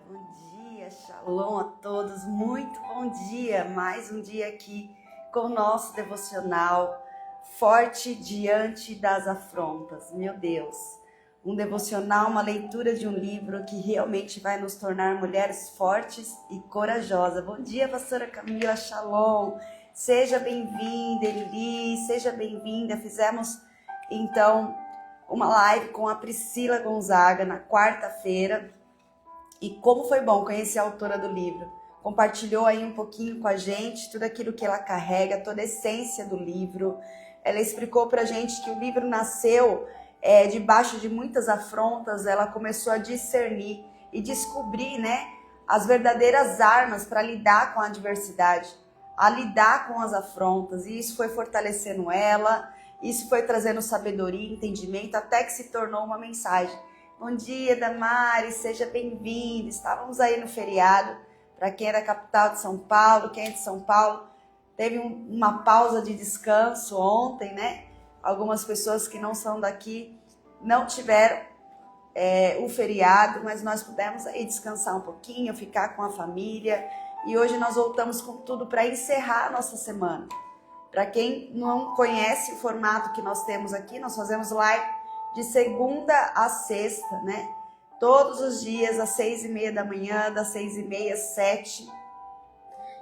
bom dia, shalom a todos, muito bom dia, mais um dia aqui com o nosso devocional Forte Diante das Afrontas. Meu Deus, um devocional, uma leitura de um livro que realmente vai nos tornar mulheres fortes e corajosas. Bom dia, pastora Camila, shalom, seja bem-vinda, Eli, seja bem-vinda. Fizemos então uma live com a Priscila Gonzaga na quarta-feira. E como foi bom conhecer a autora do livro. Compartilhou aí um pouquinho com a gente tudo aquilo que ela carrega, toda a essência do livro. Ela explicou pra gente que o livro nasceu debaixo de muitas afrontas. Ela começou a discernir e descobrir, as verdadeiras armas para lidar com a adversidade, a lidar com as afrontas. E isso foi fortalecendo ela, isso foi trazendo sabedoria, entendimento, até que se tornou uma mensagem. Bom dia, Damares, seja bem-vindo. Estávamos aí no feriado, para quem é da capital de São Paulo, quem é de São Paulo, teve uma pausa de descanso ontem, Algumas pessoas que não são daqui não tiveram o feriado, mas nós pudemos aí descansar um pouquinho, ficar com a família. E hoje nós voltamos com tudo para encerrar a nossa semana. Para quem não conhece o formato que nós temos aqui, nós fazemos live de segunda a sexta, Todos os dias, às 6:30 da manhã, das 6:30 às 7.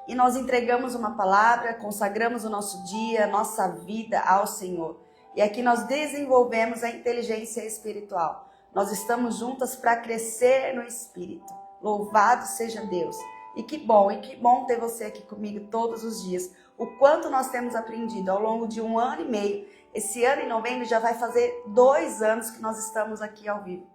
E nós entregamos uma palavra, consagramos o nosso dia, a nossa vida ao Senhor. E aqui nós desenvolvemos a inteligência espiritual. Nós estamos juntas para crescer no Espírito. Louvado seja Deus. E que bom ter você aqui comigo todos os dias. O quanto nós temos aprendido ao longo de 1 ano e meio. Esse ano, em novembro, já vai fazer 2 anos que nós estamos aqui ao vivo.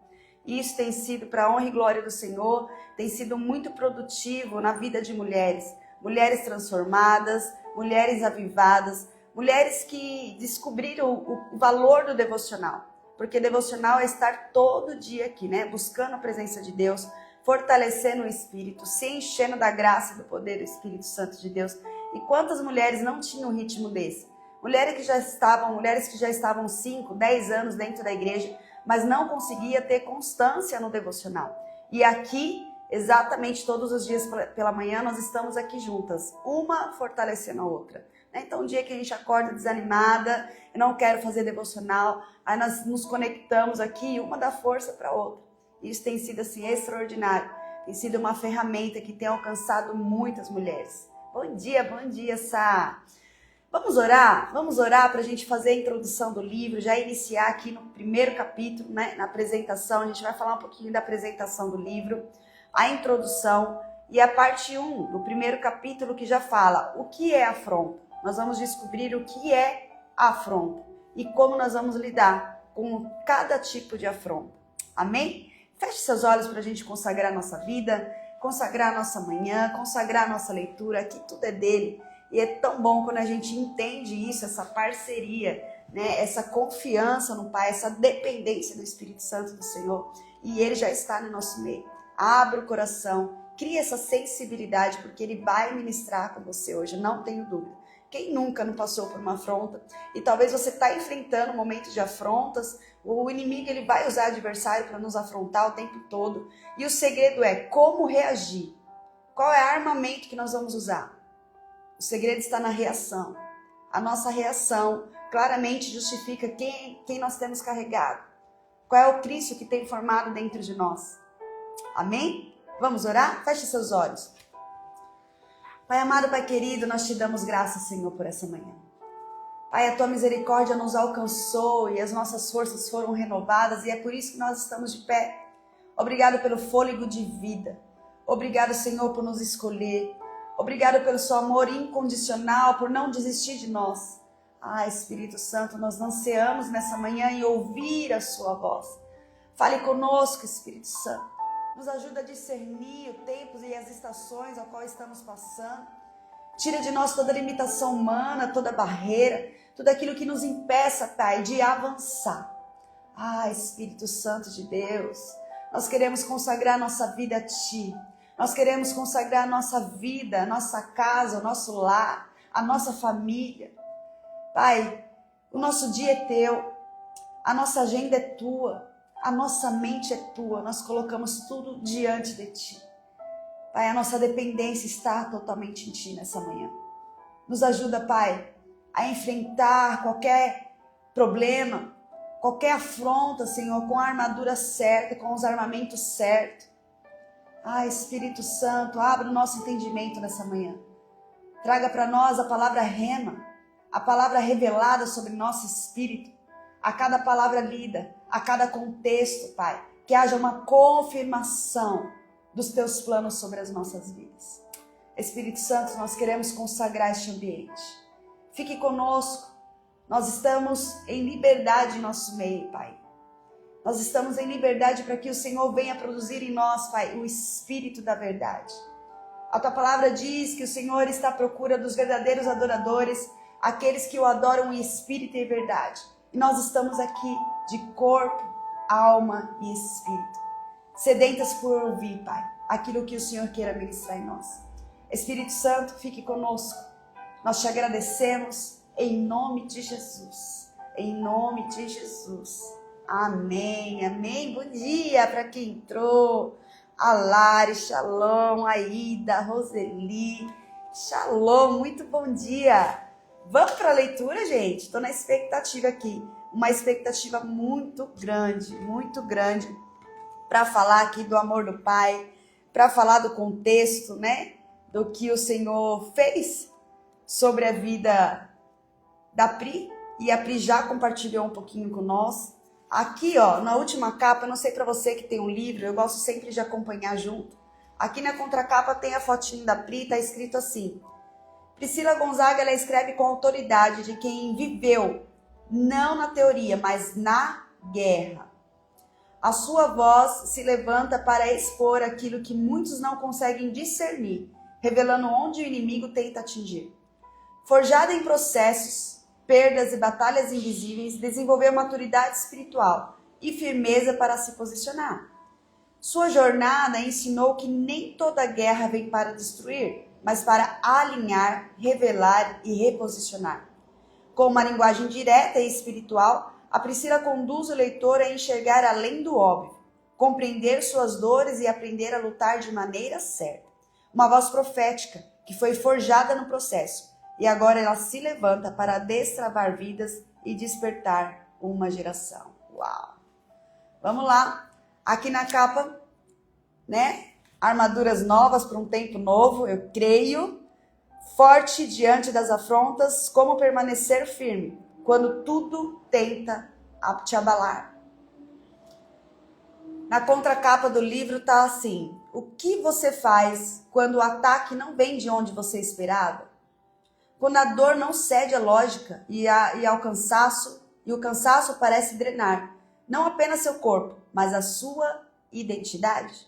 E isso tem sido para a honra e glória do Senhor, tem sido muito produtivo na vida de mulheres. Mulheres transformadas, mulheres avivadas, mulheres que descobriram o valor do devocional. Porque devocional é estar todo dia aqui, buscando a presença de Deus, fortalecendo o Espírito, se enchendo da graça e do poder do Espírito Santo de Deus. E quantas mulheres não tinham um ritmo desse? Mulheres que já estavam 5, 10 anos dentro da igreja, mas não conseguia ter constância no devocional. E aqui, exatamente todos os dias pela manhã, nós estamos aqui juntas, uma fortalecendo a outra. Então, um dia que a gente acorda desanimada, eu não quero fazer devocional, aí nós nos conectamos aqui e uma dá força para a outra. Isso tem sido assim extraordinário, tem sido uma ferramenta que tem alcançado muitas mulheres. Bom dia, Sá. Vamos orar para a gente fazer a introdução do livro, já iniciar aqui no primeiro capítulo, na apresentação. A gente vai falar um pouquinho da apresentação do livro, a introdução e a parte 1 do primeiro capítulo, que já fala o que é afronta. Nós vamos descobrir o que é afronta e como nós vamos lidar com cada tipo de afronta. Amém? Feche seus olhos para a gente consagrar a nossa vida, consagrar a nossa manhã, consagrar a nossa leitura. Aqui tudo é dele. E é tão bom quando a gente entende isso, essa parceria, essa confiança no Pai, essa dependência do Espírito Santo do Senhor. E Ele já está no nosso meio. Abra o coração, cria essa sensibilidade, porque Ele vai ministrar com você hoje, não tenho dúvida. Quem nunca não passou por uma afronta? E talvez você está enfrentando um momento de afrontas. O inimigo ele vai usar adversário para nos afrontar o tempo todo. E o segredo é como reagir. Qual é o armamento que nós vamos usar? O segredo está na reação. A nossa reação claramente justifica quem nós temos carregado. Qual é o Cristo que tem formado dentro de nós. Amém? Vamos orar? Feche seus olhos. Pai amado, Pai querido, nós te damos graças, Senhor, por essa manhã. Pai, a tua misericórdia nos alcançou e as nossas forças foram renovadas e é por isso que nós estamos de pé. Obrigado pelo fôlego de vida. Obrigado, Senhor, por nos escolher. Obrigado pelo seu amor incondicional, por não desistir de nós. Espírito Santo, nós ansiamos nessa manhã em ouvir a sua voz. Fale conosco, Espírito Santo. Nos ajuda a discernir os tempos e as estações ao qual estamos passando. Tira de nós toda limitação humana, toda barreira, tudo aquilo que nos impeça, Pai, de avançar. Espírito Santo de Deus, nós queremos consagrar nossa vida a Ti. Nós queremos consagrar a nossa vida, a nossa casa, o nosso lar, a nossa família. Pai, o nosso dia é Teu, a nossa agenda é Tua, a nossa mente é Tua. Nós colocamos tudo diante de Ti. Pai, a nossa dependência está totalmente em Ti nessa manhã. Nos ajuda, Pai, a enfrentar qualquer problema, qualquer afronta, Senhor, com a armadura certa, com os armamentos certos. Espírito Santo, abra o nosso entendimento nessa manhã. Traga para nós a palavra rema, a palavra revelada sobre nosso espírito, a cada palavra lida, a cada contexto, Pai, que haja uma confirmação dos Teus planos sobre as nossas vidas. Espírito Santo, nós queremos consagrar este ambiente. Fique conosco. Nós estamos em liberdade em nosso meio, Pai. Nós estamos em liberdade para que o Senhor venha produzir em nós, Pai, o Espírito da verdade. A Tua palavra diz que o Senhor está à procura dos verdadeiros adoradores, aqueles que o adoram em Espírito e verdade. E nós estamos aqui de corpo, alma e Espírito, sedentas por ouvir, Pai, aquilo que o Senhor queira ministrar em nós. Espírito Santo, fique conosco. Nós te agradecemos em nome de Jesus. Em nome de Jesus. Amém, amém. Bom dia para quem entrou. A Lari, Shalom, a Ida, a Roseli. Shalom, muito bom dia. Vamos para a leitura, gente? Estou na expectativa aqui. Uma expectativa muito grande para falar aqui do amor do Pai, para falar do contexto, né? Do que o Senhor fez sobre a vida da Pri. E a Pri já compartilhou um pouquinho com nós. Aqui, ó, na última capa, eu não sei para você que tem um livro, eu gosto sempre de acompanhar junto. Aqui na contracapa tem a fotinho da Pri, tá escrito assim: Priscila Gonzaga, ela escreve com autoridade de quem viveu, não na teoria, mas na guerra. A sua voz se levanta para expor aquilo que muitos não conseguem discernir, revelando onde o inimigo tenta atingir. Forjada em processos, perdas e batalhas invisíveis, desenvolveu maturidade espiritual e firmeza para se posicionar. Sua jornada ensinou que nem toda guerra vem para destruir, mas para alinhar, revelar e reposicionar. Com uma linguagem direta e espiritual, a Priscila conduz o leitor a enxergar além do óbvio, compreender suas dores e aprender a lutar de maneira certa. Uma voz profética que foi forjada no processo e agora ela se levanta para destravar vidas e despertar uma geração. Uau! Vamos lá, aqui na capa, né? Armaduras novas para um tempo novo, eu creio. Forte diante das afrontas, como permanecer firme quando tudo tenta te abalar. Na contracapa do livro tá assim: o que você faz quando o ataque não vem de onde você esperava? Quando a dor não cede à lógica e o cansaço parece drenar, não apenas seu corpo, mas a sua identidade?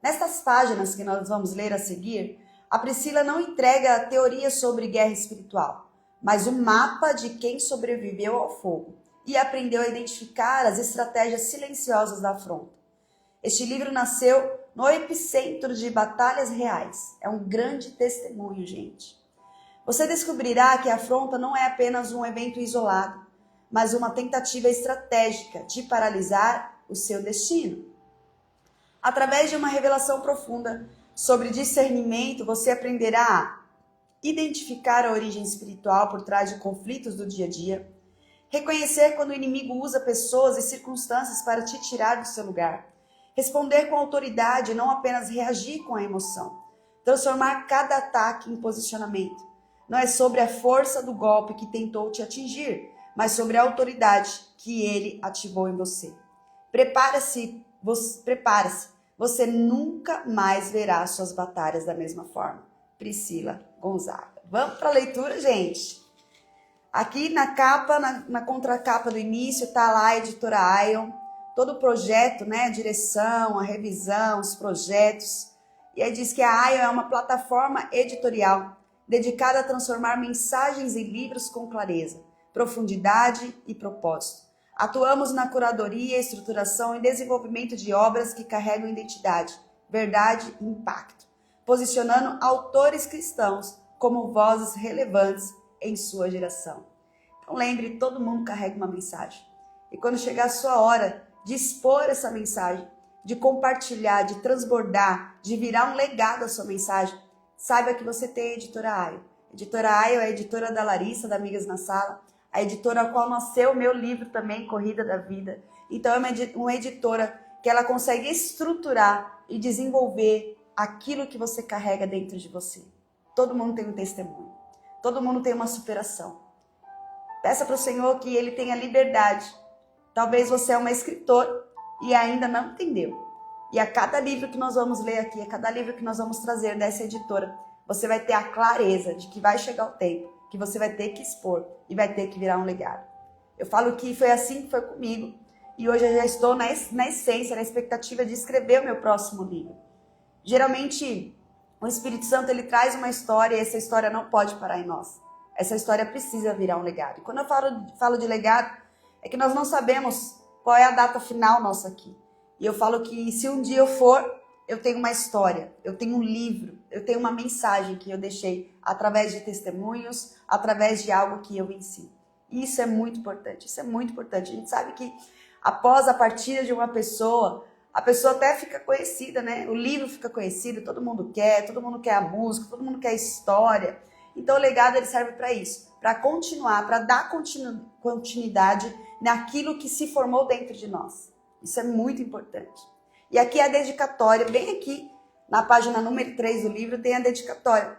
Nestas páginas que nós vamos ler a seguir, a Priscila não entrega teorias sobre guerra espiritual, mas um mapa de quem sobreviveu ao fogo e aprendeu a identificar as estratégias silenciosas da afronta. Este livro nasceu no epicentro de batalhas reais. É um grande testemunho, gente. Você descobrirá que a afronta não é apenas um evento isolado, mas uma tentativa estratégica de paralisar o seu destino. Através de uma revelação profunda sobre discernimento, você aprenderá a identificar a origem espiritual por trás de conflitos do dia a dia, reconhecer quando o inimigo usa pessoas e circunstâncias para te tirar do seu lugar, responder com autoridade e não apenas reagir com a emoção, transformar cada ataque em posicionamento. Não é sobre a força do golpe que tentou te atingir, mas sobre a autoridade que ele ativou em você. Prepare-se. Você nunca mais verá suas batalhas da mesma forma. Priscila Gonzaga. Vamos para a leitura, gente? Aqui na capa, na contracapa do início, tá lá a editora Ion, todo o projeto, né? A direção, a revisão, os projetos. E aí diz que a Ion é uma plataforma editorial dedicada a transformar mensagens em livros com clareza, profundidade e propósito. Atuamos na curadoria, estruturação e desenvolvimento de obras que carregam identidade, verdade e impacto, posicionando autores cristãos como vozes relevantes em sua geração. Então lembre, todo mundo carrega uma mensagem. E quando chegar a sua hora de expor essa mensagem, de compartilhar, de transbordar, de virar um legado a sua mensagem, saiba que você tem a Editora Aio. A Editora Aio é a editora da Larissa, da Amigas na Sala, a editora a qual nasceu o meu livro também, Corrida da Vida. Então é uma editora que ela consegue estruturar e desenvolver aquilo que você carrega dentro de você. Todo mundo tem um testemunho, todo mundo tem uma superação. Peça para o Senhor que Ele tenha liberdade. Talvez você é uma escritora e ainda não entendeu. E a cada livro que nós vamos ler aqui, a cada livro que nós vamos trazer dessa editora, você vai ter a clareza de que vai chegar o tempo, que você vai ter que expor e vai ter que virar um legado. Eu falo que foi assim que foi comigo. E hoje eu já estou na essência, na expectativa de escrever o meu próximo livro. Geralmente, o Espírito Santo ele traz uma história e essa história não pode parar em nós. Essa história precisa virar um legado. E quando eu falo de legado, é que nós não sabemos qual é a data final nossa aqui. E eu falo que se um dia eu for, eu tenho uma história, eu tenho um livro, eu tenho uma mensagem que eu deixei através de testemunhos, através de algo que eu ensino. E isso é muito importante, isso é muito importante. A gente sabe que após a partida de uma pessoa, a pessoa até fica conhecida, né? O livro fica conhecido, todo mundo quer a música, todo mundo quer a história. Então o legado ele serve para isso, para continuar, para dar continuidade naquilo que se formou dentro de nós. Isso é muito importante. E aqui é a dedicatória, bem aqui na página número 3 do livro tem a dedicatória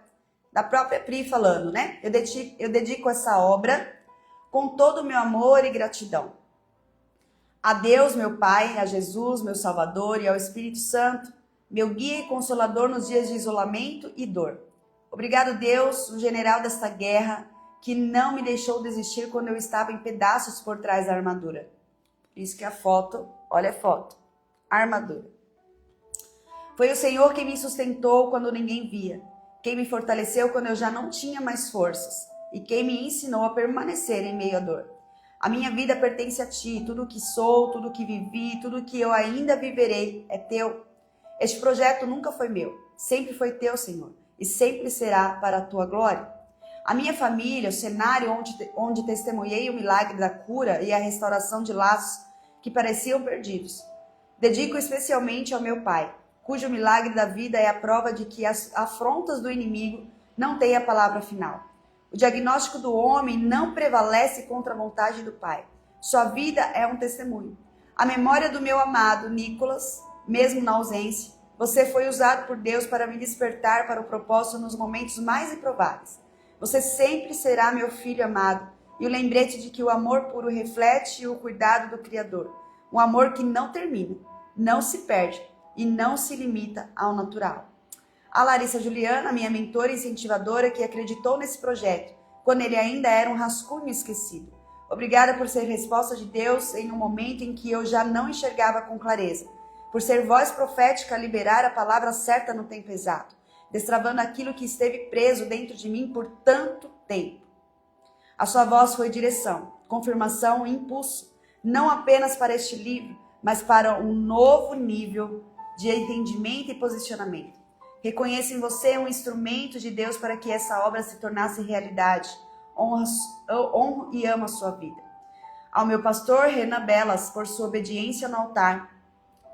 da própria Pri falando, né? Eu dedico essa obra com todo o meu amor e gratidão. A Deus, meu Pai, a Jesus, meu Salvador, e ao Espírito Santo, meu guia e consolador nos dias de isolamento e dor. Obrigado, Deus, o general desta guerra, que não me deixou desistir quando eu estava em pedaços por trás da armadura. Por isso que a foto, olha a foto, a armadura. Foi o Senhor quem me sustentou quando ninguém via, quem me fortaleceu quando eu já não tinha mais forças, e quem me ensinou a permanecer em meio à dor. A minha vida pertence a Ti, tudo o que sou, tudo o que vivi, tudo o que eu ainda viverei é Teu. Este projeto nunca foi meu, sempre foi Teu, Senhor, e sempre será para a Tua glória. A minha família, o cenário onde testemunhei o milagre da cura e a restauração de laços que pareciam perdidos. Dedico especialmente ao meu Pai, cujo milagre da vida é a prova de que as afrontas do inimigo não têm a palavra final. O diagnóstico do homem não prevalece contra a vontade do Pai. Sua vida é um testemunho. A memória do meu amado Nicolas, mesmo na ausência, você foi usado por Deus para me despertar para o propósito nos momentos mais improváveis. Você sempre será meu filho amado e o lembrete de que o amor puro reflete o cuidado do Criador. Um amor que não termina, não se perde e não se limita ao natural. A Larissa Juliana, minha mentora e incentivadora, que acreditou nesse projeto, quando ele ainda era um rascunho esquecido. Obrigada por ser resposta de Deus em um momento em que eu já não enxergava com clareza. Por ser voz profética a liberar a palavra certa no tempo exato, destravando aquilo que esteve preso dentro de mim por tanto tempo. A sua voz foi direção, confirmação e impulso, não apenas para este livro, mas para um novo nível de entendimento e posicionamento. Reconheço em você um instrumento de Deus para que essa obra se tornasse realidade. Honro e amo a sua vida. Ao meu pastor Renan Belas, por sua obediência no altar,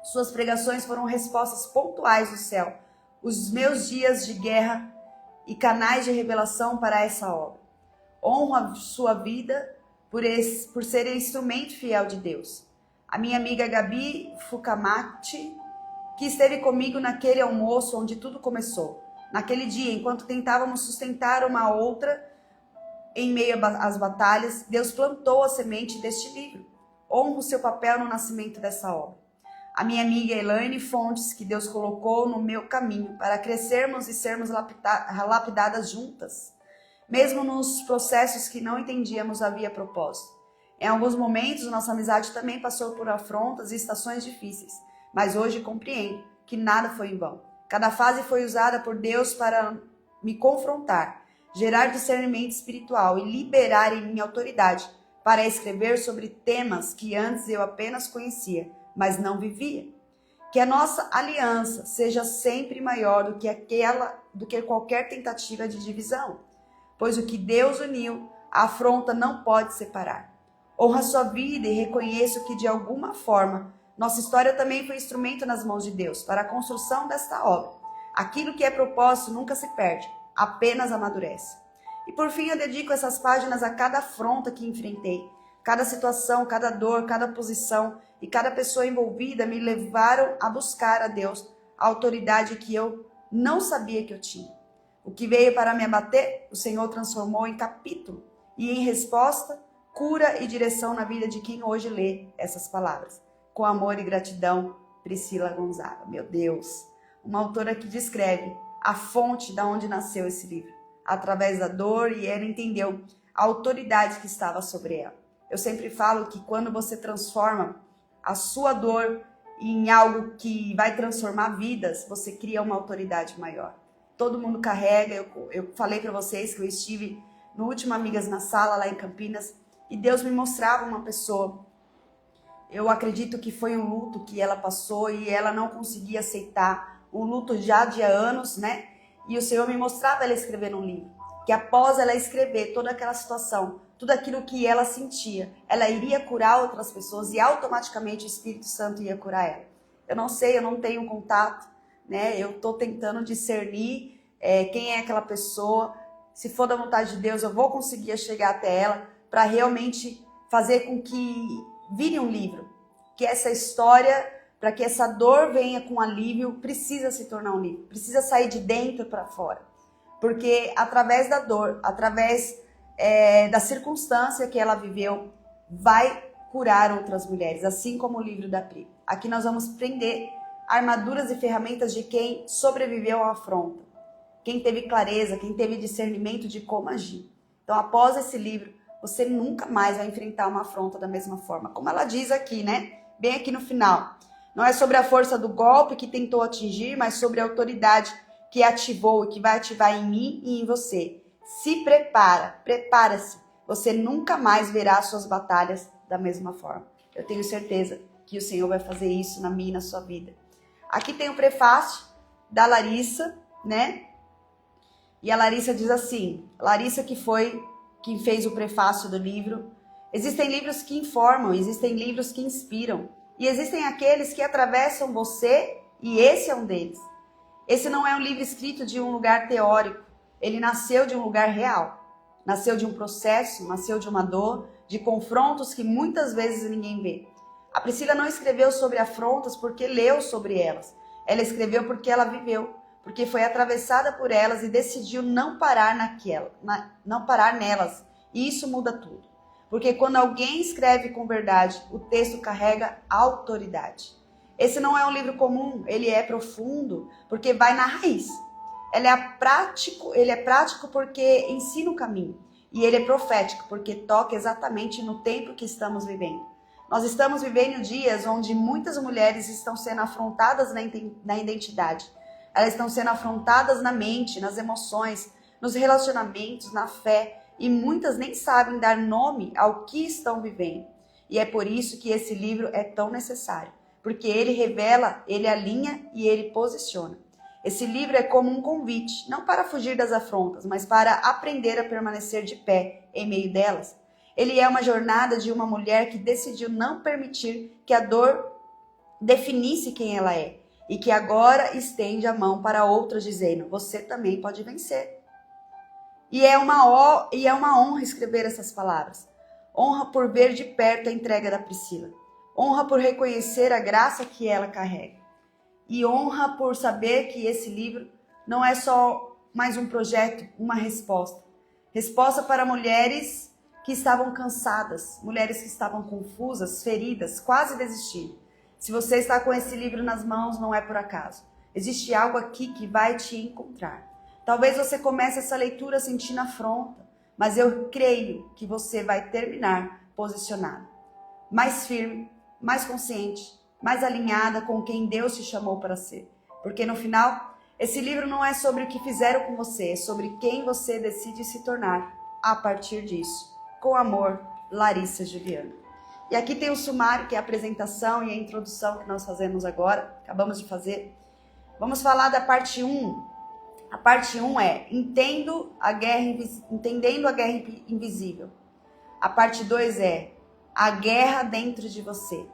suas pregações foram respostas pontuais do céu, os meus dias de guerra e canais de revelação para essa obra. Honro a sua vida por ser instrumento fiel de Deus. A minha amiga Gabi Fukamati, que esteve comigo naquele almoço onde tudo começou. Naquele dia, enquanto tentávamos sustentar uma outra em meio às batalhas, Deus plantou a semente deste livro. Honro seu papel no nascimento dessa obra. A minha amiga Elaine Fontes, que Deus colocou no meu caminho para crescermos e sermos lapidadas juntas. Mesmo nos processos que não entendíamos havia propósito. Em alguns momentos, nossa amizade também passou por afrontas e estações difíceis. Mas hoje compreendo que nada foi em vão. Cada fase foi usada por Deus para me confrontar, gerar discernimento espiritual e liberar em mim autoridade para escrever sobre temas que antes eu apenas conhecia, mas não vivia. Que a nossa aliança seja sempre maior do que qualquer tentativa de divisão, pois o que Deus uniu, a afronta não pode separar. Honra a sua vida e reconheço que de alguma forma Nossa história também foi instrumento nas mãos de Deus para a construção desta obra. Aquilo que é propósito nunca se perde, apenas amadurece. E por fim eu dedico essas páginas a cada afronta que enfrentei. Cada situação, cada dor, cada posição e cada pessoa envolvida me levaram a buscar a Deus a autoridade que eu não sabia que eu tinha. O que veio para me abater, o Senhor transformou em capítulo e em resposta, cura e direção na vida de quem hoje lê essas palavras. Com amor e gratidão, Priscila Gonzaga. Meu Deus, uma autora que descreve a fonte da onde nasceu esse livro, através da dor, e ela entendeu a autoridade que estava sobre ela. Eu sempre falo que quando você transforma a sua dor em algo que vai transformar vidas, você cria uma autoridade maior. Todo mundo carrega. Eu falei para vocês que eu estive no último Amigas na Sala, lá em Campinas, e Deus me mostrava uma pessoa. Eu acredito que foi um luto que ela passou e ela não conseguia aceitar. Um luto já de anos, né? E o Senhor me mostrava ela escrever um livro. Que após ela escrever toda aquela situação, tudo aquilo que ela sentia, ela iria curar outras pessoas e automaticamente o Espírito Santo ia curar ela. Eu não sei, eu não tenho contato, né? Eu estou tentando discernir quem é aquela pessoa. Se for da vontade de Deus, eu vou conseguir chegar até ela para realmente fazer com que vire um livro. Que essa história, para que essa dor venha com alívio, precisa se tornar um livro. Precisa sair de dentro para fora. Porque através da dor, através da circunstância que ela viveu, vai curar outras mulheres, assim como o livro da Pri. Aqui nós vamos prender armaduras e ferramentas de quem sobreviveu à afronta, quem teve clareza, quem teve discernimento de como agir. Então, após esse livro, você nunca mais vai enfrentar uma afronta da mesma forma. Como ela diz aqui, né? Bem aqui no final. Não é sobre a força do golpe que tentou atingir, mas sobre a autoridade que ativou e que vai ativar em mim e em você. Se prepara-se. Você nunca mais verá suas batalhas da mesma forma. Eu tenho certeza que o Senhor vai fazer isso na minha e na sua vida. Aqui tem o prefácio da Larissa, né? E a Larissa diz assim, Larissa que foi quem fez o prefácio do livro: existem livros que informam, existem livros que inspiram, e existem aqueles que atravessam você, e esse é um deles. Esse não é um livro escrito de um lugar teórico, ele nasceu de um lugar real, nasceu de um processo, nasceu de uma dor, de confrontos que muitas vezes ninguém vê. A Priscila não escreveu sobre afrontas porque leu sobre elas, ela escreveu porque ela viveu, porque foi atravessada por elas e decidiu não parar não parar nelas. E isso muda tudo. Porque quando alguém escreve com verdade, o texto carrega autoridade. Esse não é um livro comum, ele é profundo, porque vai na raiz. Ele é prático porque ensina o caminho. E ele é profético porque toca exatamente no tempo que estamos vivendo. Nós estamos vivendo dias onde muitas mulheres estão sendo afrontadas na identidade. Elas estão sendo afrontadas na mente, nas emoções, nos relacionamentos, na fé. E muitas nem sabem dar nome ao que estão vivendo. E é por isso que esse livro é tão necessário. Porque ele revela, ele alinha e ele posiciona. Esse livro é como um convite, não para fugir das afrontas, mas para aprender a permanecer de pé em meio delas. Ele é uma jornada de uma mulher que decidiu não permitir que a dor definisse quem ela é. E que agora estende a mão para outras dizendo, você também pode vencer. E é uma honra escrever essas palavras. Honra por ver de perto a entrega da Priscila. Honra por reconhecer a graça que ela carrega. E honra por saber que esse livro não é só mais um projeto, uma resposta. Resposta para mulheres que estavam cansadas, mulheres que estavam confusas, feridas, quase desistindo. Se você está com esse livro nas mãos, não é por acaso. Existe algo aqui que vai te encontrar. Talvez você comece essa leitura sentindo afronta, mas eu creio que você vai terminar posicionado, mais firme, mais consciente, mais alinhada com quem Deus te chamou para ser. Porque no final, esse livro não é sobre o que fizeram com você, é sobre quem você decide se tornar a partir disso. Com amor, Larissa Juliana. E aqui tem o sumário, que é a apresentação e a introdução que nós fazemos agora, acabamos de fazer. Vamos falar da parte 1. A parte 1 é Entendendo a Guerra Invisível. A parte 2 é A Guerra Dentro de Você.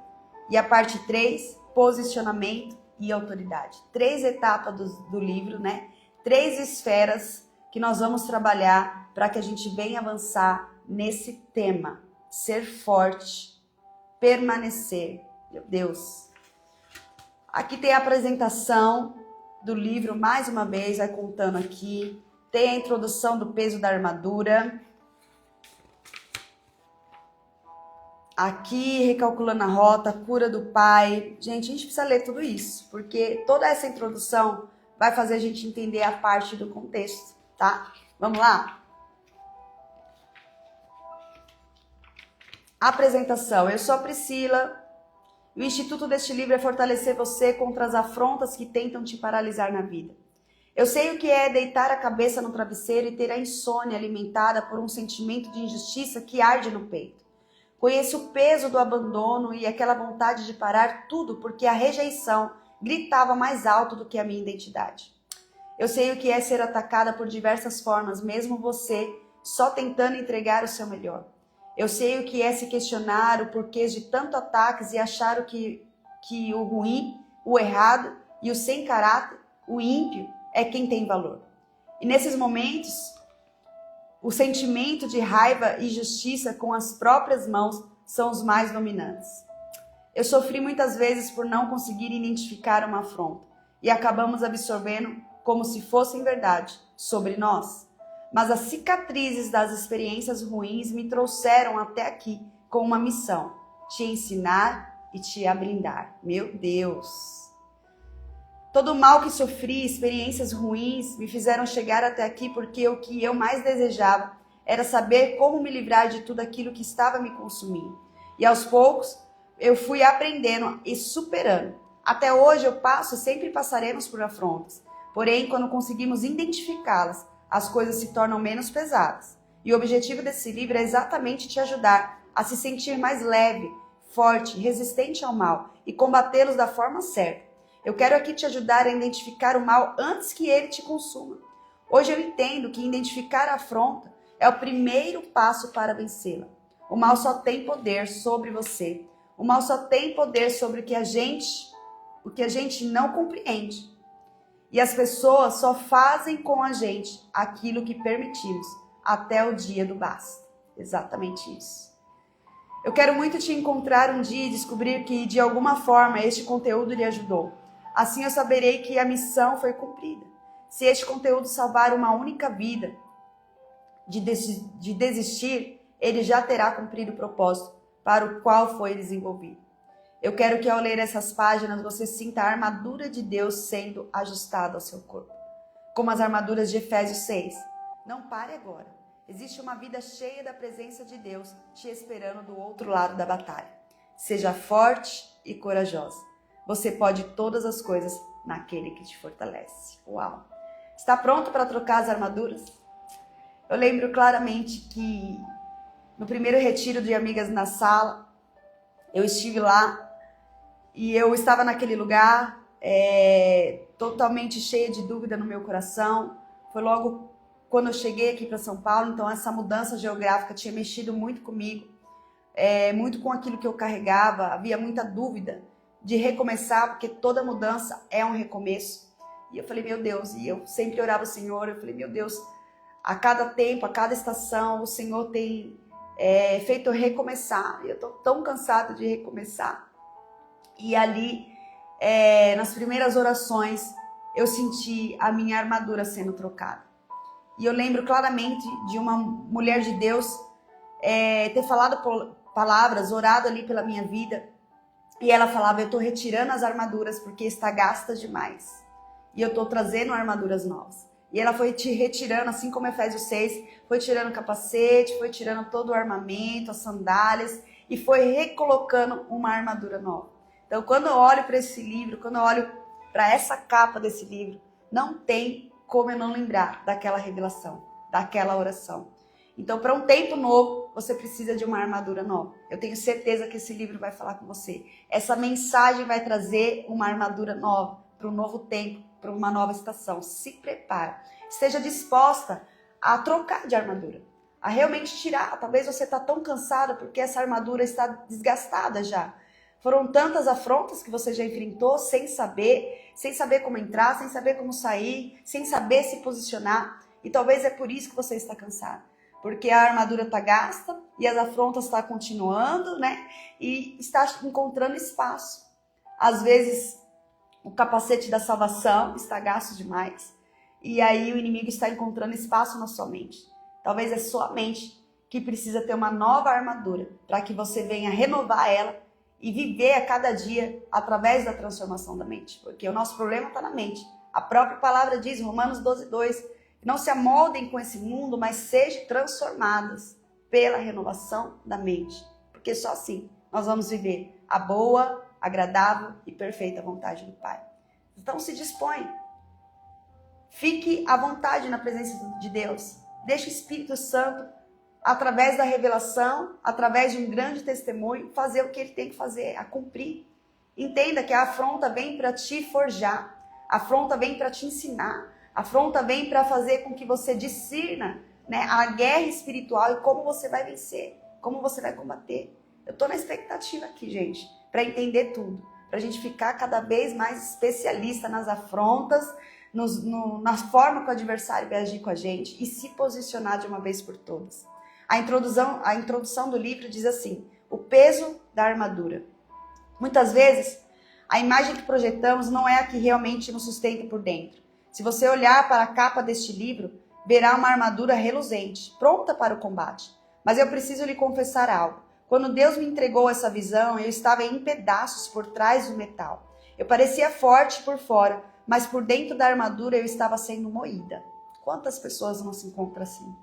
E a parte 3, posicionamento e autoridade. 3 etapas do livro, né? 3 esferas que nós vamos trabalhar para que a gente venha avançar nesse tema. Ser forte, permanecer. Meu Deus. Aqui tem a apresentação do livro, mais uma vez, vai contando aqui. Tem a introdução do peso da armadura. Aqui, recalculando a rota, cura do pai. Gente, a gente precisa ler tudo isso, porque toda essa introdução vai fazer a gente entender a parte do contexto, tá? Vamos lá? Apresentação. Eu sou a Priscila. O instituto deste livro é fortalecer você contra as afrontas que tentam te paralisar na vida. Eu sei o que é deitar a cabeça no travesseiro e ter a insônia alimentada por um sentimento de injustiça que arde no peito. Conheço o peso do abandono e aquela vontade de parar tudo porque a rejeição gritava mais alto do que a minha identidade. Eu sei o que é ser atacada por diversas formas, mesmo você só tentando entregar o seu melhor. Eu sei o que é se questionar o porquê de tanto ataques e achar que o ruim, o errado e o sem caráter, o ímpio, é quem tem valor. E nesses momentos, o sentimento de raiva e justiça com as próprias mãos são os mais dominantes. Eu sofri muitas vezes por não conseguir identificar uma afronta e acabamos absorvendo como se fossem verdade sobre nós. Mas as cicatrizes das experiências ruins me trouxeram até aqui com uma missão: te ensinar e te abrindar. Meu Deus! Todo o mal que sofri, experiências ruins, me fizeram chegar até aqui porque o que eu mais desejava era saber como me livrar de tudo aquilo que estava me consumindo. E aos poucos, eu fui aprendendo e superando. Até hoje eu passo e sempre passaremos por afrontas. Porém, quando conseguimos identificá-las, as coisas se tornam menos pesadas. E o objetivo desse livro é exatamente te ajudar a se sentir mais leve, forte, resistente ao mal e combatê-los da forma certa. Eu quero aqui te ajudar a identificar o mal antes que ele te consuma. Hoje eu entendo que identificar a afronta é o primeiro passo para vencê-la. O mal só tem poder sobre você. O mal só tem poder sobre o que a gente não compreende. E as pessoas só fazem com a gente aquilo que permitimos até o dia do basta. Exatamente isso. Eu quero muito te encontrar um dia e descobrir que de alguma forma este conteúdo lhe ajudou. Assim eu saberei que a missão foi cumprida. Se este conteúdo salvar uma única vida de desistir, ele já terá cumprido o propósito para o qual foi desenvolvido. Eu quero que ao ler essas páginas você sinta a armadura de Deus sendo ajustada ao seu corpo. Como as armaduras de Efésios 6. Não pare agora. Existe uma vida cheia da presença de Deus te esperando do outro lado da batalha. Seja forte e corajosa. Você pode todas as coisas naquele que te fortalece. Uau! Está pronto para trocar as armaduras? Eu lembro claramente que no primeiro retiro de amigas na sala, eu estive lá e eu estava naquele lugar totalmente cheia de dúvida no meu coração. Foi logo quando eu cheguei aqui para São Paulo, então essa mudança geográfica tinha mexido muito comigo, muito com aquilo que eu carregava, havia muita dúvida de recomeçar, porque toda mudança é um recomeço. E eu falei, meu Deus, e eu sempre orava ao Senhor, eu falei, meu Deus, a cada tempo, a cada estação, o Senhor tem feito eu recomeçar, e eu estou tão cansada de recomeçar. E ali, nas primeiras orações, eu senti a minha armadura sendo trocada. E eu lembro claramente de uma mulher de Deus ter falado palavras, orado ali pela minha vida. E ela falava, eu estou retirando as armaduras porque está gasta demais. E eu estou trazendo armaduras novas. E ela foi te retirando, assim como Efésios 6, foi tirando o capacete, foi tirando todo o armamento, as sandálias, e foi recolocando uma armadura nova. Então, quando eu olho para esse livro, quando eu olho para essa capa desse livro, não tem como eu não lembrar daquela revelação, daquela oração. Então, para um tempo novo, você precisa de uma armadura nova. Eu tenho certeza que esse livro vai falar com você. Essa mensagem vai trazer uma armadura nova para um novo tempo, para uma nova estação. Se prepare. Esteja disposta a trocar de armadura, a realmente tirar. Talvez você está tão cansado porque essa armadura está desgastada já. Foram tantas afrontas que você já enfrentou sem saber como entrar, sem saber como sair, sem saber se posicionar. E talvez é por isso que você está cansado. Porque a armadura está gasta e as afrontas estão continuando, né? E está encontrando espaço. Às vezes, o capacete da salvação está gasto demais. E aí o inimigo está encontrando espaço na sua mente. Talvez é sua mente que precisa ter uma nova armadura para que você venha renovar ela e viver a cada dia através da transformação da mente. Porque o nosso problema está na mente. A própria palavra diz, Romanos 12:2, não se amoldem com esse mundo, mas sejam transformadas pela renovação da mente. Porque só assim nós vamos viver a boa, agradável e perfeita vontade do Pai. Então se dispõe. Fique à vontade na presença de Deus. Deixe o Espírito Santo, através da revelação, através de um grande testemunho, fazer o que ele tem que fazer, a cumprir. Entenda que a afronta vem para te forjar, a afronta vem para te ensinar, a afronta vem para fazer com que você discirna, né, a guerra espiritual e como você vai vencer, como você vai combater. Eu estou na expectativa aqui, gente, para entender tudo, para a gente ficar cada vez mais especialista nas afrontas, na forma que o adversário vai agir com a gente e se posicionar de uma vez por todas. A introdução do livro diz assim, o peso da armadura. Muitas vezes, a imagem que projetamos não é a que realmente nos sustenta por dentro. Se você olhar para a capa deste livro, verá uma armadura reluzente, pronta para o combate. Mas eu preciso lhe confessar algo. Quando Deus me entregou essa visão, eu estava em pedaços por trás do metal. Eu parecia forte por fora, mas por dentro da armadura eu estava sendo moída. Quantas pessoas não se encontram assim?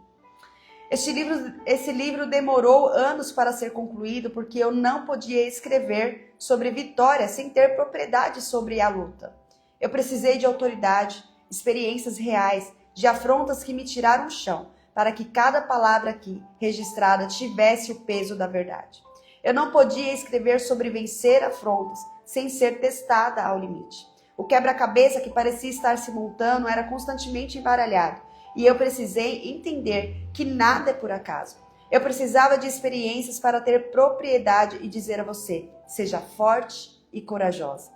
Esse livro demorou anos para ser concluído porque eu não podia escrever sobre vitória sem ter propriedade sobre a luta. Eu precisei de autoridade, experiências reais, de afrontas que me tiraram o chão, para que cada palavra aqui registrada tivesse o peso da verdade. Eu não podia escrever sobre vencer afrontas sem ser testada ao limite. O quebra-cabeça que parecia estar se montando era constantemente embaralhado. E eu precisei entender que nada é por acaso. Eu precisava de experiências para ter propriedade e dizer a você, seja forte e corajosa.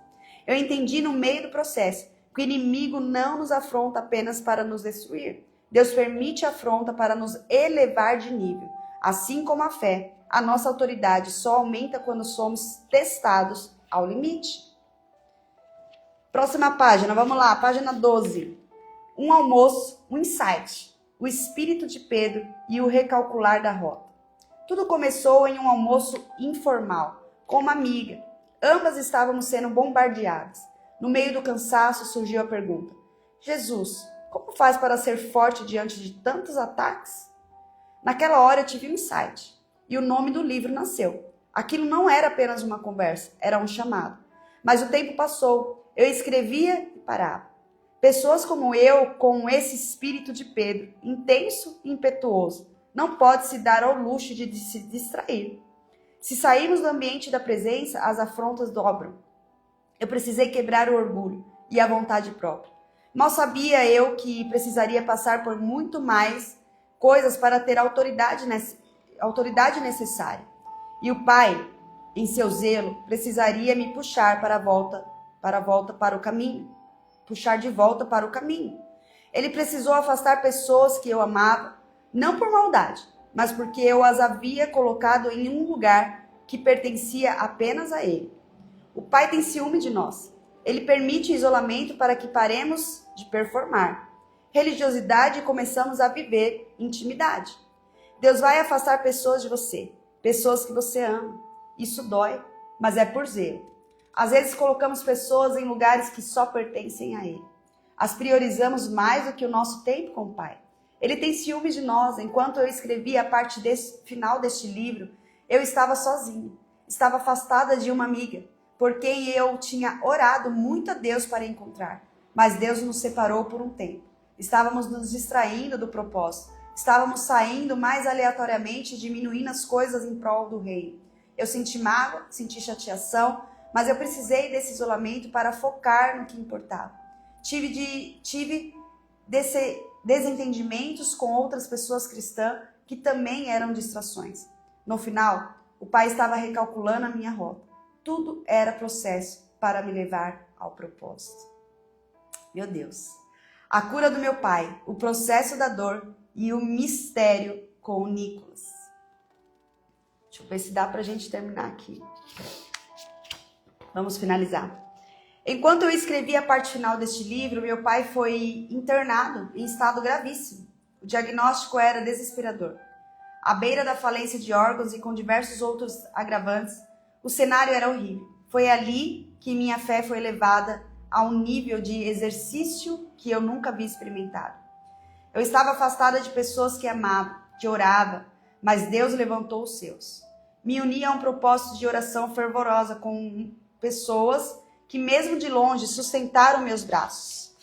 Eu entendi no meio do processo que o inimigo não nos afronta apenas para nos destruir. Deus permite a afronta para nos elevar de nível. Assim como a fé, a nossa autoridade só aumenta quando somos testados ao limite. Próxima página, vamos lá, página 12. Um almoço, um insight, o espírito de Pedro e o recalcular da rota. Tudo começou em um almoço informal, com uma amiga. Ambas estávamos sendo bombardeadas. No meio do cansaço surgiu a pergunta: Jesus, como faz para ser forte diante de tantos ataques? Naquela hora eu tive um insight e o nome do livro nasceu. Aquilo não era apenas uma conversa, era um chamado. Mas o tempo passou, eu escrevia e parava. Pessoas como eu, com esse espírito de Pedro, intenso e impetuoso, não pode se dar ao luxo de se distrair. Se sairmos do ambiente da presença, as afrontas dobram. Eu precisei quebrar o orgulho e a vontade própria. Mal sabia eu que precisaria passar por muito mais coisas para ter a autoridade necessária. E o Pai, em seu zelo, precisaria me puxar para o caminho. Puxar de volta para o caminho. Ele precisou afastar pessoas que eu amava, não por maldade, mas porque eu as havia colocado em um lugar que pertencia apenas a ele. O Pai tem ciúme de nós. Ele permite isolamento para que paremos de performar religiosidade e começamos a viver intimidade. Deus vai afastar pessoas de você, pessoas que você ama. Isso dói, mas é por zelo. Às vezes colocamos pessoas em lugares que só pertencem a Ele. As priorizamos mais do que o nosso tempo com o Pai. Ele tem ciúme de nós. Enquanto eu escrevia a parte final deste livro, eu estava sozinha. Estava afastada de uma amiga, por quem eu tinha orado muito a Deus para encontrar. Mas Deus nos separou por um tempo. Estávamos nos distraindo do propósito. Estávamos saindo mais aleatoriamente, diminuindo as coisas em prol do reino. Eu senti mágoa, senti chateação, mas eu precisei desse isolamento para focar no que importava. Tive desentendimentos com outras pessoas cristãs que também eram distrações. No final, o Pai estava recalculando a minha rota. tudo era processo para me levar ao propósito. Meu Deus. A cura do meu pai, o processo da dor e o mistério com o Nicolas. Deixa eu ver se dá pra gente terminar aqui. Vamos finalizar. Enquanto eu escrevia a parte final deste livro, meu pai foi internado em estado gravíssimo. O diagnóstico era desesperador. À beira da falência de órgãos e com diversos outros agravantes, o cenário era horrível. Foi ali que minha fé foi elevada a um nível de exercício que eu nunca havia experimentado. Eu estava afastada de pessoas que amava, que orava, mas Deus levantou os seus. Me uni a um propósito de oração fervorosa com pessoas que mesmo de longe sustentaram meus braços.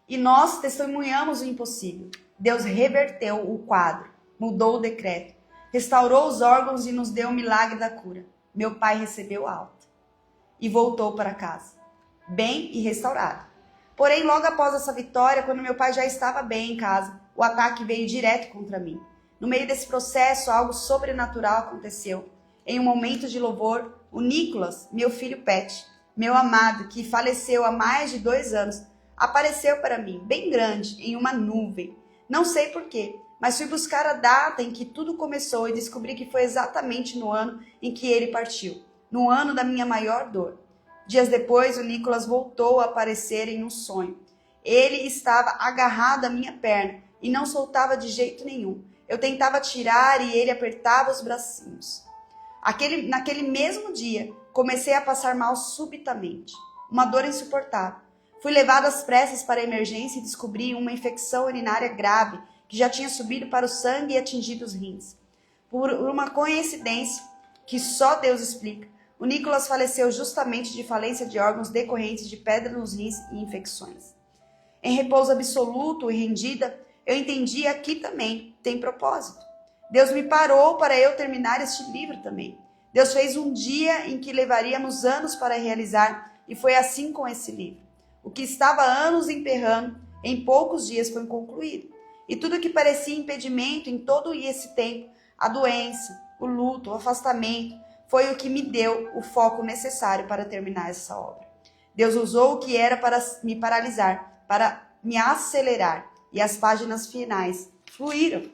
E nós testemunhamos o impossível. Deus reverteu o quadro, mudou o decreto, restaurou os órgãos e nos deu o milagre da cura. Meu pai recebeu alta e voltou para casa, bem e restaurado. Porém, logo após essa vitória, quando meu pai já estava bem em casa, o ataque veio direto contra mim. No meio desse processo, algo sobrenatural aconteceu. Em um momento de louvor, o Nicolas, meu filho Pet, meu amado, que faleceu há mais de 2 anos, apareceu para mim, bem grande, em uma nuvem. Não sei porquê, mas fui buscar a data em que tudo começou e descobri que foi exatamente no ano em que ele partiu, no ano da minha maior dor. Dias depois, o Nicolas voltou a aparecer em um sonho. Ele estava agarrado à minha perna e não soltava de jeito nenhum. Eu tentava tirar e ele apertava os bracinhos. Naquele mesmo dia, comecei a passar mal subitamente. Uma dor insuportável. Fui levado às pressas para a emergência e descobri uma infecção urinária grave que já tinha subido para o sangue e atingido os rins. Por uma coincidência que só Deus explica, o Nicolas faleceu justamente de falência de órgãos decorrentes de pedra nos rins e infecções. Em repouso absoluto e rendida, eu entendi que aqui também tem propósito. Deus me parou para eu terminar este livro também. Deus fez um dia em que levaríamos anos para realizar e foi assim com esse livro. O que estava anos emperrando, em poucos dias foi concluído. E tudo que parecia impedimento em todo esse tempo, a doença, o luto, o afastamento, foi o que me deu o foco necessário para terminar essa obra. Deus usou o que era para me paralisar, para me acelerar, e as páginas finais fluíram.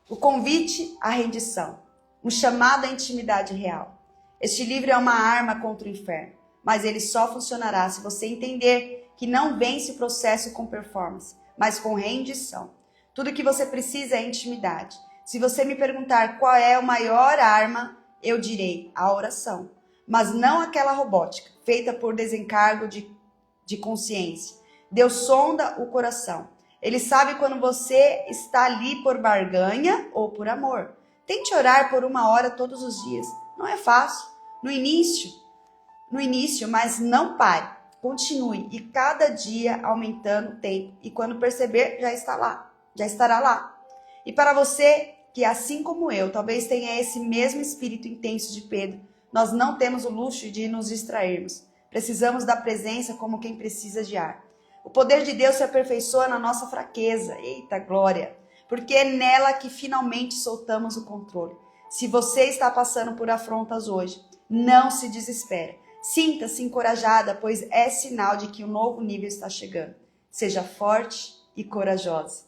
O convite à rendição, um chamado à intimidade real. Este livro é uma arma contra o inferno, mas ele só funcionará se você entender que não vence o processo com performance, mas com rendição. Tudo que você precisa é intimidade. Se você me perguntar qual é a maior arma, eu direi a oração, mas não aquela robótica, feita por desencargo de consciência. Deus sonda o coração. Ele sabe quando você está ali por barganha ou por amor. Tente orar por 1 hora todos os dias. Não é fácil. No início, mas não pare. Continue e cada dia aumentando o tempo. E quando perceber, já estará lá. E para você que, assim como eu, talvez tenha esse mesmo espírito intenso de Pedro, nós não temos o luxo de nos distrairmos. Precisamos da presença como quem precisa de ar. O poder de Deus se aperfeiçoa na nossa fraqueza. Eita glória! Porque é nela que finalmente soltamos o controle. Se você está passando por afrontas hoje, não se desespere. Sinta-se encorajada, pois é sinal de que um novo nível está chegando. Seja forte e corajosa.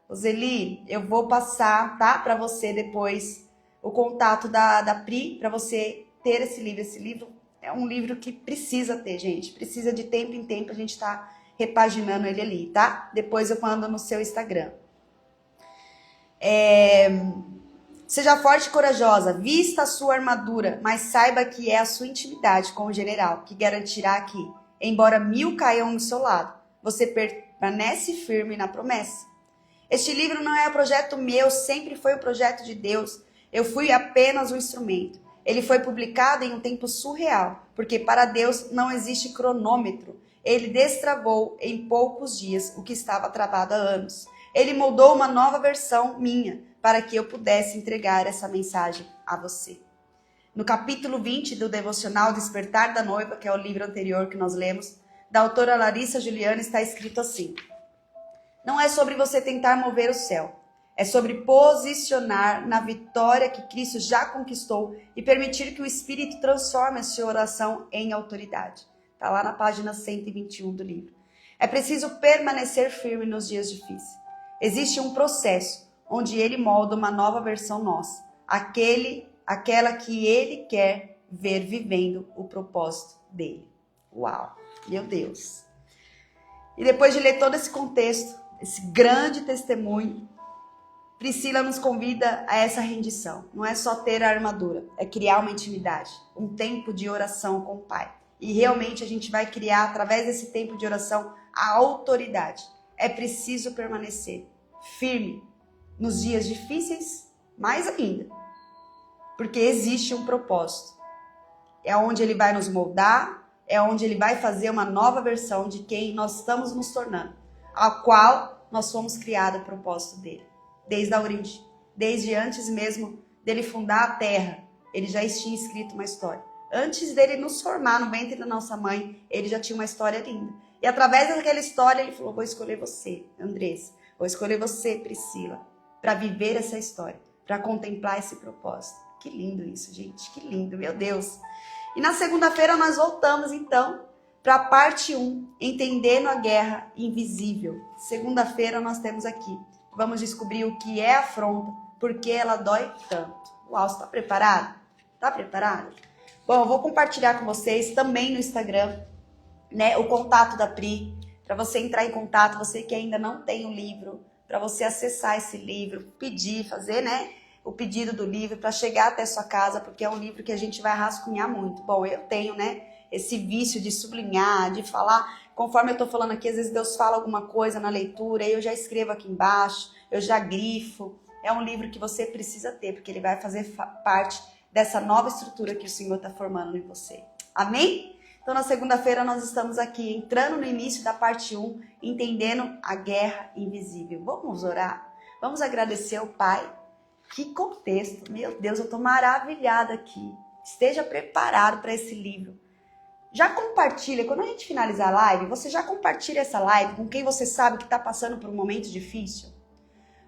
Roseli, eu vou passar, tá, para você depois o contato da Pri, para você ter esse livro. Esse livro é um livro que precisa ter, gente. Precisa de tempo em tempo a gente tá repaginando ele ali, tá? Depois eu mando no seu Instagram. Seja forte e corajosa, vista a sua armadura, mas saiba que é a sua intimidade com o general que garantirá que, embora 1000 caiam ao seu lado, você permanece firme na promessa. Este livro não é um projeto meu, sempre foi um projeto de Deus. Eu fui apenas um instrumento. Ele foi publicado em um tempo surreal, porque para Deus não existe cronômetro. Ele destravou em poucos dias o que estava travado há anos. Ele moldou uma nova versão minha para que eu pudesse entregar essa mensagem a você. No capítulo 20 do devocional Despertar da Noiva, que é o livro anterior que nós lemos, da autora Larissa Juliana, está escrito assim: não é sobre você tentar mover o céu, É sobre posicionar na vitória que Cristo já conquistou e permitir que o Espírito transforme a sua oração em autoridade. Está lá na página 121 do livro. É preciso permanecer firme nos dias difíceis. Existe um processo onde ele molda uma nova versão nossa. Aquela que ele quer ver vivendo o propósito dele. Uau, meu Deus. E depois de ler todo esse contexto, esse grande testemunho, Priscila nos convida a essa rendição. Não é só ter a armadura, é criar uma intimidade, um tempo de oração com o Pai. E realmente a gente vai criar, através desse tempo de oração, a autoridade. É preciso permanecer firme nos dias difíceis, mais ainda. Porque existe um propósito. É onde ele vai nos moldar, é onde ele vai fazer uma nova versão de quem nós estamos nos tornando, a qual nós fomos criados a propósito dele. Desde a origem, desde antes mesmo dele fundar a terra, ele já tinha escrito uma história. Antes dele nos formar no ventre da nossa mãe, ele já tinha uma história linda. E através daquela história, ele falou, vou escolher você, Andressa, vou escolher você, Priscila, para viver essa história, para contemplar esse propósito. Que lindo isso, gente, que lindo, meu Deus. E na segunda-feira nós voltamos, então, para a parte 1, Entendendo a Guerra Invisível. Segunda-feira nós temos aqui. Vamos descobrir o que é afronta, por que ela dói tanto. Uau, você está preparado? Está preparado? Bom, eu vou compartilhar com vocês também no Instagram, né, o contato da Pri, para você entrar em contato, você que ainda não tem o livro, para você acessar esse livro, pedir, fazer, né, o pedido do livro para chegar até sua casa, porque é um livro que a gente vai rascunhar muito. Bom, eu tenho, né, esse vício de sublinhar, de falar, conforme eu estou falando aqui, às vezes Deus fala alguma coisa na leitura, eu já escrevo aqui embaixo, eu já grifo. É um livro que você precisa ter, porque ele vai fazer parte dessa nova estrutura que o Senhor está formando em você. Amém? Então, na segunda-feira, nós estamos aqui entrando no início da parte 1, entendendo a guerra invisível. Vamos orar? Vamos agradecer ao Pai. Que contexto! Meu Deus, eu estou maravilhada aqui. Esteja preparado para esse livro. Já compartilha, quando a gente finalizar a live, você já compartilha essa live com quem você sabe que está passando por um momento difícil?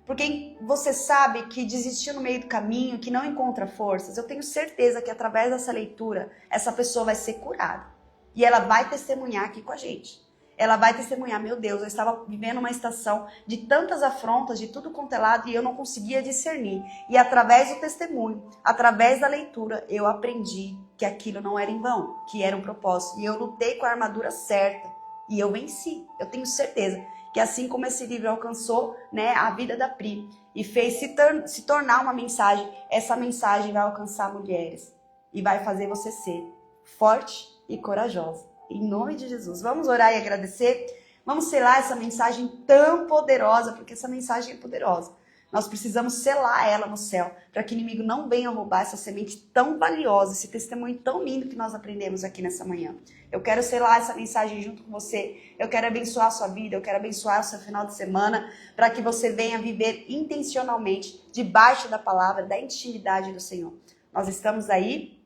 Por quem você sabe que desistiu no meio do caminho, que não encontra forças? Eu tenho certeza que através dessa leitura, essa pessoa vai ser curada. E ela vai testemunhar aqui com a gente. Ela vai testemunhar, meu Deus, eu estava vivendo uma estação de tantas afrontas, de tudo quanto é lado, e eu não conseguia discernir. E através do testemunho, através da leitura, eu aprendi que aquilo não era em vão, que era um propósito. E eu lutei com a armadura certa, e eu venci. Eu tenho certeza que assim como esse livro alcançou, né, a vida da Pri, e fez se tornar uma mensagem, essa mensagem vai alcançar mulheres, e vai fazer você ser forte e corajosa. Em nome de Jesus. Vamos orar e agradecer? Vamos selar essa mensagem tão poderosa, porque essa mensagem é poderosa. Nós precisamos selar ela no céu, para que o inimigo não venha roubar essa semente tão valiosa, esse testemunho tão lindo que nós aprendemos aqui nessa manhã. Eu quero selar essa mensagem junto com você. Eu quero abençoar a sua vida, eu quero abençoar o seu final de semana, para que você venha viver intencionalmente, debaixo da palavra, da intimidade do Senhor. Nós estamos aí,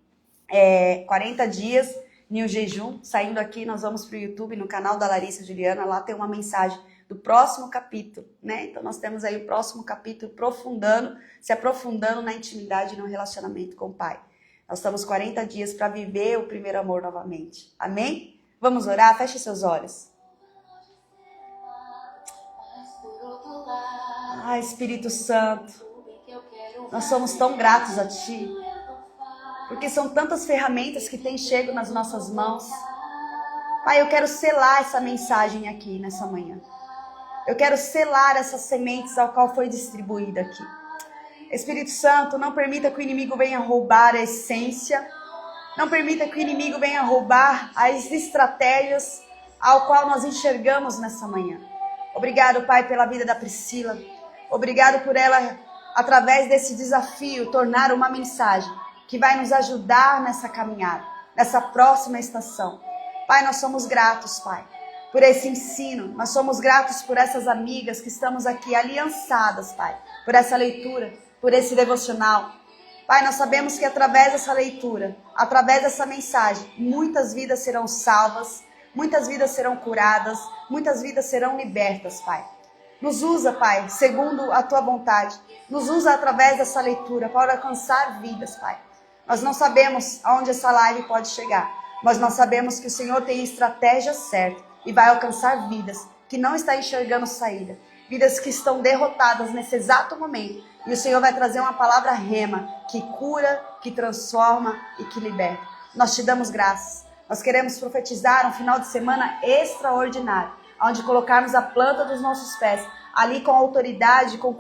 40 dias, em um jejum. Saindo aqui, nós vamos para o YouTube, no canal da Larissa Juliana, lá tem uma mensagem do próximo capítulo, né? Então nós temos aí o próximo capítulo se aprofundando na intimidade e no relacionamento com o Pai. Nós estamos 40 dias para viver o primeiro amor novamente. Amém? Vamos orar? Feche seus olhos. Ah, Espírito Santo, nós somos tão gratos a Ti, porque são tantas ferramentas que têm chego nas nossas mãos. Pai, eu quero selar essa mensagem aqui nessa manhã. Eu quero selar essas sementes ao qual foi distribuída aqui. Espírito Santo, não permita que o inimigo venha roubar a essência. Não permita que o inimigo venha roubar as estratégias ao qual nós enxergamos nessa manhã. Obrigado, Pai, pela vida da Priscila. Obrigado por ela, através desse desafio, tornar uma mensagem que vai nos ajudar nessa caminhada, nessa próxima estação. Pai, nós somos gratos, Pai, por esse ensino. Nós somos gratos por essas amigas que estamos aqui aliançadas, Pai, por essa leitura, por esse devocional. Pai, nós sabemos que através dessa leitura, através dessa mensagem, muitas vidas serão salvas, muitas vidas serão curadas, muitas vidas serão libertas, Pai. Nos usa, Pai, segundo a Tua vontade. Nos usa através dessa leitura para alcançar vidas, Pai. Nós não sabemos aonde essa live pode chegar, mas nós sabemos que o Senhor tem a estratégia certa e vai alcançar vidas que não estão enxergando saída. Vidas que estão derrotadas nesse exato momento. E o Senhor vai trazer uma palavra rema que cura, que transforma e que liberta. Nós te damos graças. Nós queremos profetizar um final de semana extraordinário, onde colocarmos a planta dos nossos pés, ali com autoridade, com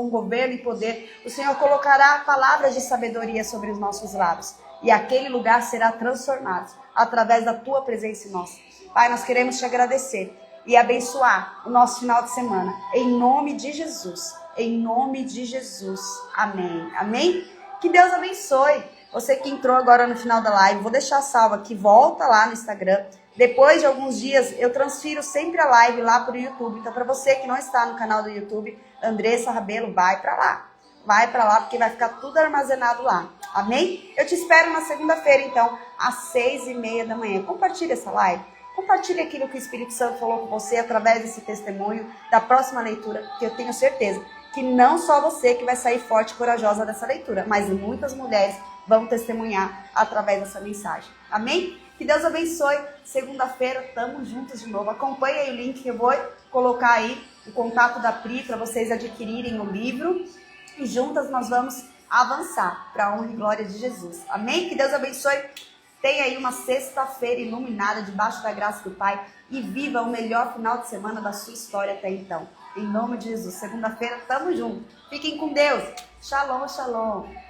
governo e poder. O Senhor colocará palavras de sabedoria sobre os nossos lábios. E aquele lugar será transformado através da tua presença em nós. Pai, nós queremos te agradecer e abençoar o nosso final de semana. Em nome de Jesus. Em nome de Jesus. Amém. Amém? Que Deus abençoe. Você que entrou agora no final da live, vou deixar salvo aqui, volta lá no Instagram. Depois de alguns dias, eu transfiro sempre a live lá para o YouTube. Então, para você que não está no canal do YouTube, Andressa Rabelo, vai para lá. Vai para lá, porque vai ficar tudo armazenado lá. Amém? Eu te espero na segunda-feira, então, às 6h30 da manhã. Compartilha essa live. Compartilhe aquilo que o Espírito Santo falou com você através desse testemunho, da próxima leitura, que eu tenho certeza que não só você que vai sair forte e corajosa dessa leitura, mas muitas mulheres vão testemunhar através dessa mensagem. Amém? Que Deus abençoe. Segunda-feira, estamos juntos de novo. Acompanhe aí o link que eu vou colocar aí, o contato da Pri, para vocês adquirirem o livro. E juntas nós vamos avançar para a honra e glória de Jesus. Amém? Que Deus abençoe. Tenha aí uma sexta-feira iluminada debaixo da graça do Pai e viva o melhor final de semana da sua história até então. Em nome de Jesus. Segunda-feira, tamo junto. Fiquem com Deus. Shalom, shalom.